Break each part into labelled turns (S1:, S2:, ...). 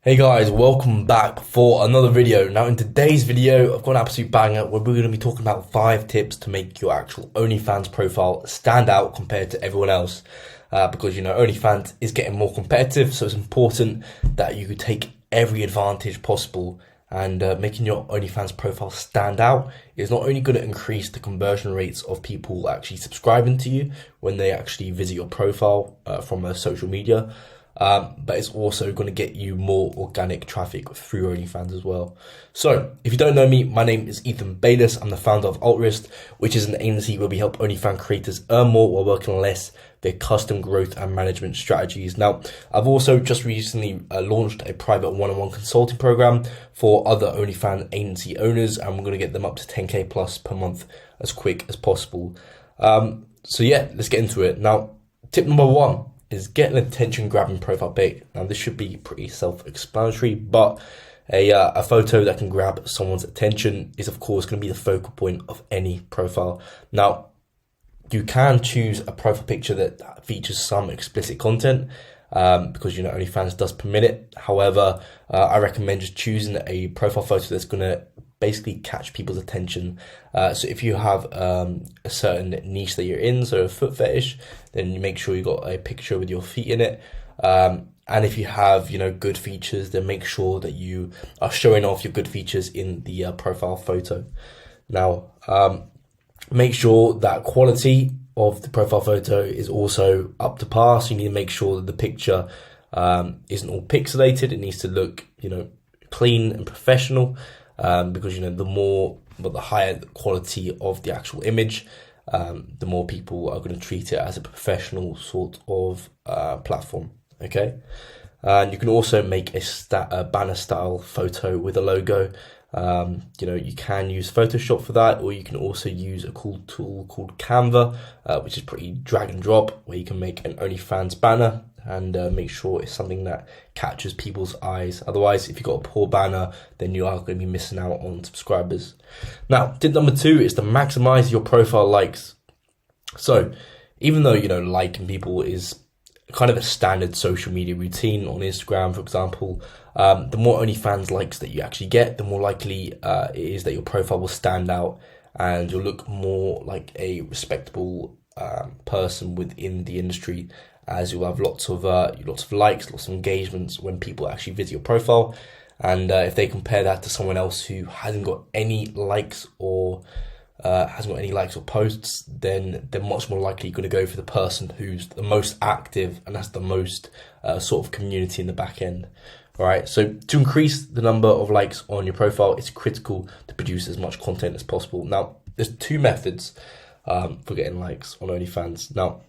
S1: Hey guys, welcome back for another video. Now in today's video, I've got an absolute banger where we're going to be talking about 5 tips to make your actual OnlyFans profile stand out compared to everyone else. Because OnlyFans is getting more competitive, so it's important that you take every advantage possible. And making your OnlyFans profile stand out is not only going to increase the conversion rates of people actually subscribing to you when they actually visit your profile from their social media, but it's also going to get you more organic traffic through OnlyFans as well. So, if you don't know me, my name is Ethan Bayless. I'm the founder of Altrist, which is an agency where we help OnlyFans creators earn more while working less, their custom growth and management strategies. Now, I've also just recently launched a private one-on-one consulting program for other OnlyFans agency owners, and we're going to get them up to 10k plus per month as quick as possible. So yeah, let's get into it. Now, tip number 1 is get an attention-grabbing profile pic. Now, this should be pretty self-explanatory, but a photo that can grab someone's attention is, of course, going to be the focal point of any profile. Now, you can choose a profile picture that features some explicit content because, OnlyFans does permit it. However, I recommend just choosing a profile photo that's going to basically catch people's attention. So if you have a certain niche that you're in, so a foot fetish, then you make sure you got a picture with your feet in it. And if you have, good features, then make sure that you are showing off your good features in the profile photo. Now, make sure that quality of the profile photo is also up to par. So you need to make sure that the picture isn't all pixelated. It needs to look, clean and professional. Because the higher the quality of the actual image, the more people are going to treat it as a professional sort of platform. Okay, and you can also make a banner style photo with a logo. You can use Photoshop for that, or you can also use a cool tool called Canva, which is pretty drag and drop, where you can make an OnlyFans banner and make sure it's something that catches people's eyes. Otherwise, if you've got a poor banner, then you are going to be missing out on subscribers. Now, tip number 2 is to maximize your profile likes. So, even though, liking people is kind of a standard social media routine on Instagram, for example, the more OnlyFans likes that you actually get, the more likely it is that your profile will stand out and you'll look more like a respectable person within the industry, as you'll have lots of likes, lots of engagements when people actually visit your profile. And if they compare that to someone else who hasn't got any likes or posts, then they're much more likely going to go for the person who's the most active and has the most sort of community in the back end. All right, so to increase the number of likes on your profile, it's critical to produce as much content as possible. Now, there's 2 methods for getting likes on OnlyFans. Now,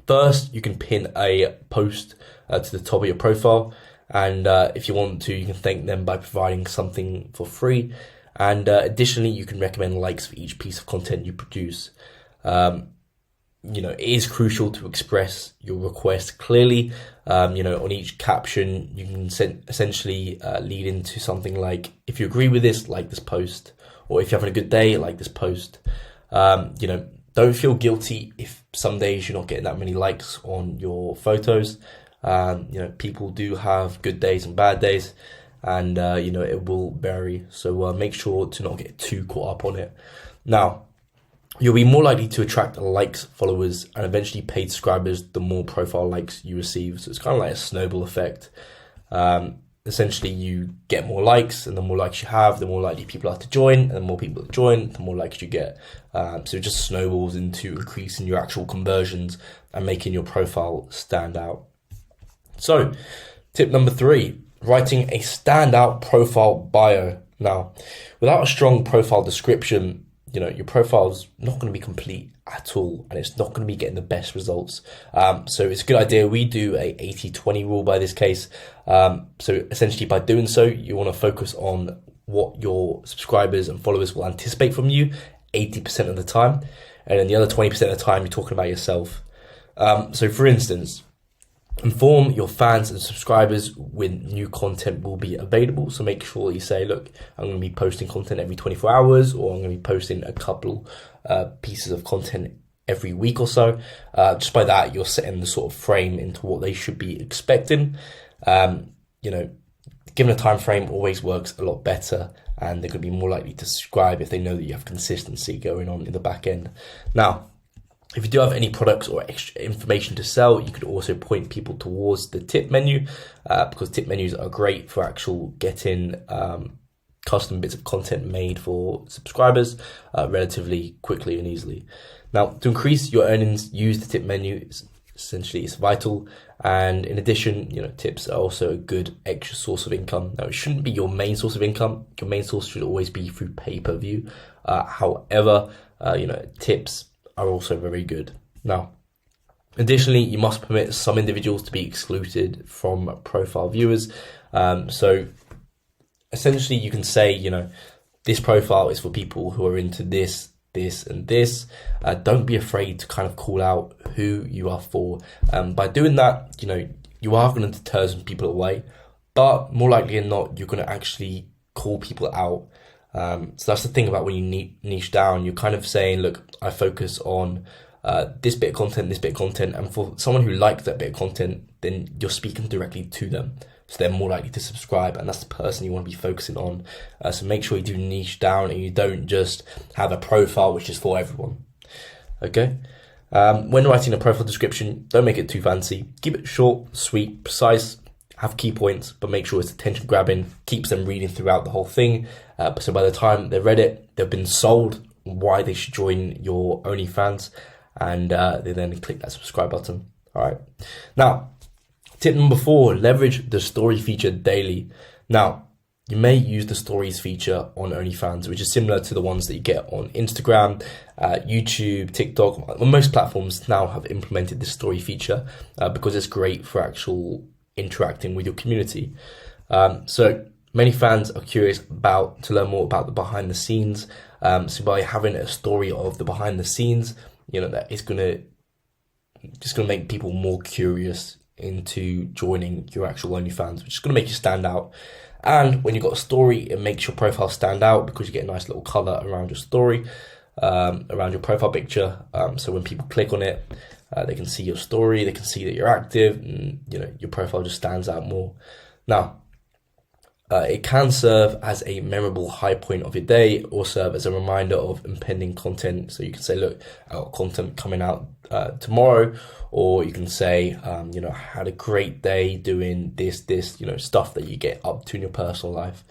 S1: first, you can pin a post to the top of your profile, and if you want to, you can thank them by providing something for free. And additionally, you can recommend likes for each piece of content you produce. It is crucial to express your request clearly. On each caption, you can essentially lead into something like, if you agree with this, like this post, or if you're having a good day, like this post. Don't feel guilty if some days you're not getting that many likes on your photos. People do have good days and bad days, and it will vary. So make sure to not get too caught up on it. Now, you'll be more likely to attract likes, followers, and eventually paid subscribers the more profile likes you receive. So it's kind of like a snowball effect. Essentially, you get more likes, and the more likes you have, the more likely people are to join, and the more people that join, the more likes you get. So it just snowballs into increasing your actual conversions and making your profile stand out. So, tip number 3, writing a standout profile bio. Now, without a strong profile description, your profile's not going to be complete at all, and it's not going to be getting the best results. So it's a good idea. We do a 80-20 rule by this case. So essentially, by doing so, you want to focus on what your subscribers and followers will anticipate from you 80% of the time, and then the other 20% of the time, you're talking about yourself. So for instance, inform your fans and subscribers when new content will be available. So make sure you say, look, I'm going to be posting content every 24 hours, or I'm going to be posting a couple pieces of content every week or so. Just by that, you're setting the sort of frame into what they should be expecting. given a time frame always works a lot better, and they're going to be more likely to subscribe if they know that you have consistency going on in the back end. Now, if you do have any products or extra information to sell, you could also point people towards the tip menu, because tip menus are great for actual getting custom bits of content made for subscribers relatively quickly and easily. Now, to increase your earnings, use the tip menu. Essentially, it's vital. And in addition, tips are also a good extra source of income. Now, it shouldn't be your main source of income. Your main source should always be through pay-per-view. However, tips are also very good. Now, additionally, you must permit some individuals to be excluded from profile viewers. So essentially, you can say, this profile is for people who are into this, and this. Don't be afraid to kind of call out who you are for. By doing that, you are going to deter some people away, but more likely than not, you're going to actually call people out. So that's the thing about when you niche down. You're kind of saying, look, I focus on this bit of content, and for someone who likes that bit of content, then you're speaking directly to them. So they're more likely to subscribe, and that's the person you want to be focusing on. So make sure you do niche down and you don't just have a profile which is for everyone. Okay? When writing a profile description, don't make it too fancy. Keep it short, sweet, precise, have key points, but make sure it's attention grabbing, keeps them reading throughout the whole thing. So by the time they've read it, they've been sold why they should join your OnlyFans, and they then click that subscribe button. All right. Now, tip number 4, leverage the story feature daily. Now, you may use the stories feature on OnlyFans, which is similar to the ones that you get on Instagram, YouTube, TikTok. Most platforms now have implemented this story feature because it's great for actual interacting with your community. So many fans are curious to learn more about the behind the scenes. So by having a story of the behind the scenes, that is just gonna make people more curious into joining your actual OnlyFans, which is going to make you stand out. And when you've got a story, it makes your profile stand out because you get a nice little color around your story, around your profile picture. So when people click on it, they can see your story, they can see that you're active, and your profile just stands out more. Now, it can serve as a memorable high point of your day, or serve as a reminder of impending content. So you can say, look, I got content coming out tomorrow, or you can say, I had a great day doing this, stuff that you get up to in your personal life.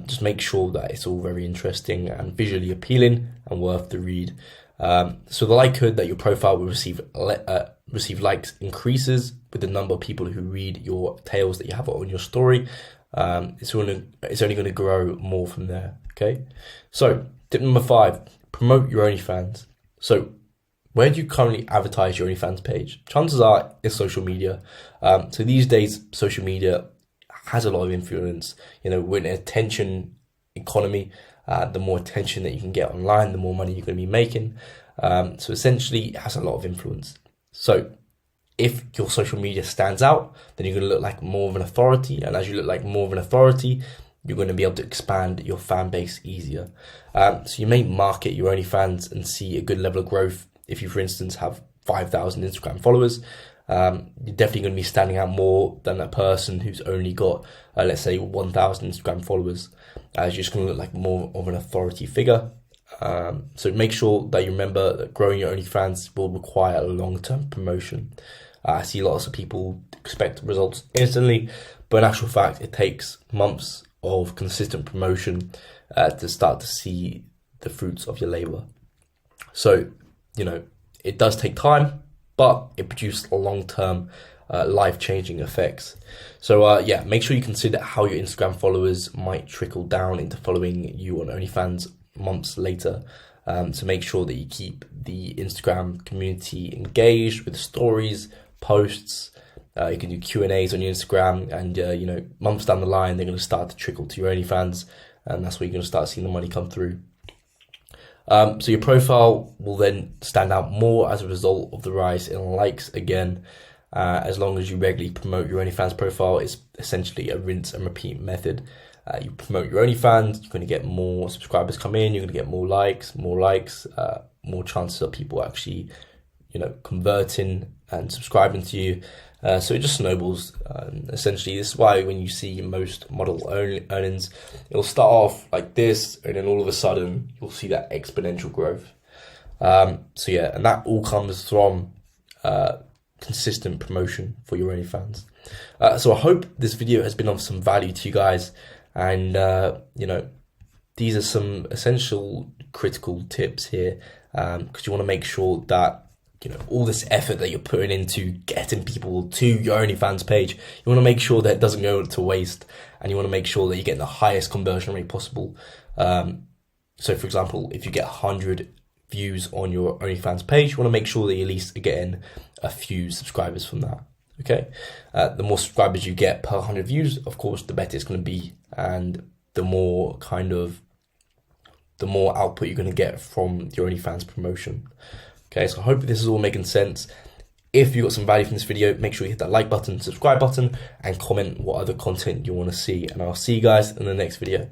S1: Just make sure that it's all very interesting and visually appealing and worth the read. So the likelihood that your profile will receive likes increases with the number of people who read your tales that you have on your story. It's only going to grow more from there. Okay. So tip number 5, promote your OnlyFans. So where do you currently advertise your OnlyFans page? Chances are it's social media. So these days, social media has a lot of influence. We're in an attention economy. The more attention that you can get online, the more money you're going to be making. So essentially, it has a lot of influence. So if your social media stands out, then you're going to look like more of an authority. And as you look like more of an authority, you're going to be able to expand your fan base easier. So you may market your OnlyFans and see a good level of growth. If you, for instance, have 5,000 Instagram followers, you're definitely going to be standing out more than that person who's only got, let's say, 1,000 Instagram followers. You're just going to look like more of an authority figure. So make sure that you remember that growing your OnlyFans will require long-term promotion. I see lots of people expect results instantly, but in actual fact, it takes months of consistent promotion to start to see the fruits of your labor. So, it does take time, but it produces long-term life-changing effects. So make sure you consider how your Instagram followers might trickle down into following you on OnlyFans months later. So make sure that you keep the Instagram community engaged with stories, posts. You can do Q&As on your Instagram, and months down the line, they're going to start to trickle to your OnlyFans, and that's where you're going to start seeing the money come through. So your profile will then stand out more as a result of the rise in likes again. As long as you regularly promote your OnlyFans profile, it's essentially a rinse and repeat method. You promote your OnlyFans, you're going to get more subscribers come in, you're going to get more likes, more chances of people actually, converting and subscribing to you. So it just snowballs. Essentially, this is why when you see most model earnings, it'll start off like this, and then all of a sudden you'll see that exponential growth. So yeah, and that all comes from consistent promotion for your OnlyFans. So I hope this video has been of some value to you guys, and you know, these are some essential critical tips here, because you want to make sure that, you know, all this effort that you're putting into getting people to your OnlyFans page, you want to make sure that it doesn't go to waste, and you want to make sure that you're getting the highest conversion rate possible. So for example, if you get 100 views on your OnlyFans page, you want to make sure that you at least are getting a few subscribers from that. Okay, the more subscribers you get per 100 views, of course, the better it's going to be, and the more output you're going to get from your OnlyFans promotion. Okay, so I hope this is all making sense. If you got some value from this video, make sure you hit that like button, subscribe button, and comment what other content you want to see. And I'll see you guys in the next video.